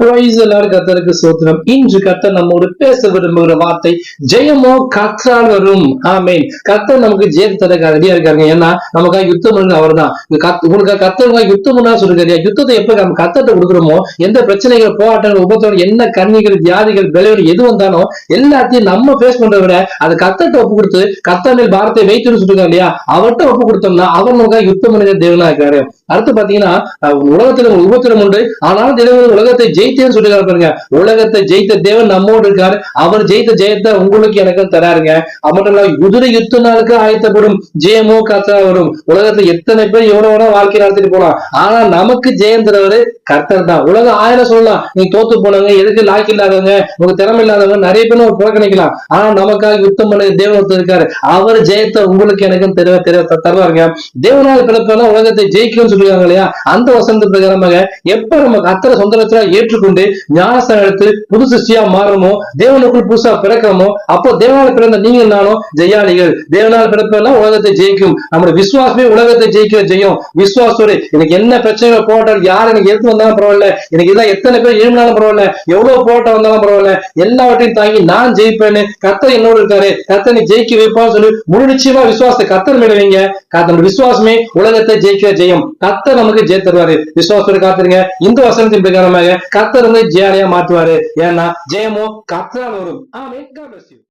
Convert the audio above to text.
Praise the Lord. கர்த்தருக்கு ஸ்தோத்திரம். இன்று கர்த்தர் நம்மோடு பேச விரும்புகிற வார்த்தை ஜெயமோ கர்த்தரால் வரும். ஆமென். கர்த்தர் நமக்கு ஜெயம் தர ரெடியா இருக்காங்க. ஏன்னா நமக்காக யுத்தம் பண்ண அவர்தான். உங்களுக்கு கர்த்தருக்காக யுத்தம் பண்ணா சொல்லுங்க. யுத்தத்தை எப்ப நம்ம கர்த்தர்ட்ட கொடுக்குறோமோ, எந்த பிரச்சனைகள், போராட்டங்கள், உபத்திரம், என்ன கண்ணிகள், வியாதிகள், விளைவுகள் எது வந்தாலும் எல்லாத்தையும் நம்ம ஃபேஸ் பண்றத விட அதை கர்த்தர்ட்ட ஒப்பு கொடுத்து கர்த்தர் மேல் பாரத்தை வைத்துன்னு சொல்லிருக்காங்க இல்லையா, அவர்கிட்ட ஒப்பு கொடுத்தோம்னா அவர் நமக்காக யுத்தம் பண்ணுற தேவனா இருக்காரு. அடுத்து பாத்தீங்கன்னா உலகத்துல உபத்திரம் உண்டு, ஆனாலும் தேவன் உலகத்தை ஜெயித்தேன்னு சொல்லிருக்காரு பாருங்க. உலகத்தை ஜெயித்த தேவன் நம்மோடு இருக்காரு. அவர் ஜெயித்த ஜெயத்தை உங்களுக்கு எனக்கும் தராருங்க. மட்டும் குதிரை யுத்த நாளுக்கு ஆயத்தப்படும் ஜெயமோ கர்த்தரா வரும். உலகத்துல எத்தனை பேர் எவ்வளவு வாழ்க்கை நடத்திட்டு போலாம், ஆனா நமக்கு ஜெயம் தரவரு கர்த்தர் தான். உலகம் ஆயிரம் சொல்லலாம், நீ தோத்து போனவங்க, எதுக்கு லாக்கி இல்லாதவங்க, உங்களுக்கு திறமை இல்லாதவங்க நிறைய பேர் ஒரு புறக்கணிக்கலாம். ஆனா நமக்காக யுத்தம் பண்ண தேவன் ஒருத்தர் இருக்காரு. அவர் ஜெயத்தை உங்களுக்கு எனக்கும் தருவாருங்க. தேவனால் பிறப்பெல்லாம் உலகத்தை ஜெயிக்கணும்னு சொல்லிருக்காங்க இல்லையா, அந்த வசந்த பிரகாரமாக எப்ப நம்ம கர்த்தரை சொந்த ஏற்றுக்கொண்டு ஞானஸ்தானம் எடுத்து புது சிருஷ்டியா மாறுமோ, தேவனுக்குள் புதுசா பிறக்கிறோமோ, அப்போ தேவனால் பிறந்த நீங்க நானும் ஜெயாளிகள். தேவனால் பிறப்பெல்லாம் உலகத்தை ஜெயிக்கும். நம்முடைய விசுவாசமே உலகத்தை ஜெயிக்கிற ஜெயம். விசுவாசோடு எனக்கு என்ன பிரச்சனைகள் போராட்டம், யார் எனக்கு எடுத்து வந்தாலும் பரவாயில்ல, எனக்கு இதெல்லாம் எத்தனை பேர் எழுப்பினாலும் பரவாயில்ல, எவ்வளவு போராட்டம் வந்தாலும் பரவாயில்ல, எல்லாவற்றையும் தாங்கி நான் ஜெயிப்பேன்னு கர்த்தர் என்னோடு இருக்காரு, கர்த்தர் நீ ஜெயிக்க வைப்பான்னு சொல்லி முழு நிச்சயமா விசுவாசத்தை கர்த்தர் மேல வைங்க. நம்ம விசுவாசமே உலகத்தை ஜெயிக்கிற ஜெயம். கர்த்தர் நமக்கு ஜெய தருவாரு. விசுவாசத்தோடு காத்துருங்க. இந்த வசனத்தின் பிரகாரமாக கர்த்தர் ஜெயாலியா மாற்றுவாரு. ஏன்னா ஜெயமோ கர்த்தரால் வரும். ஆமென். God bless you.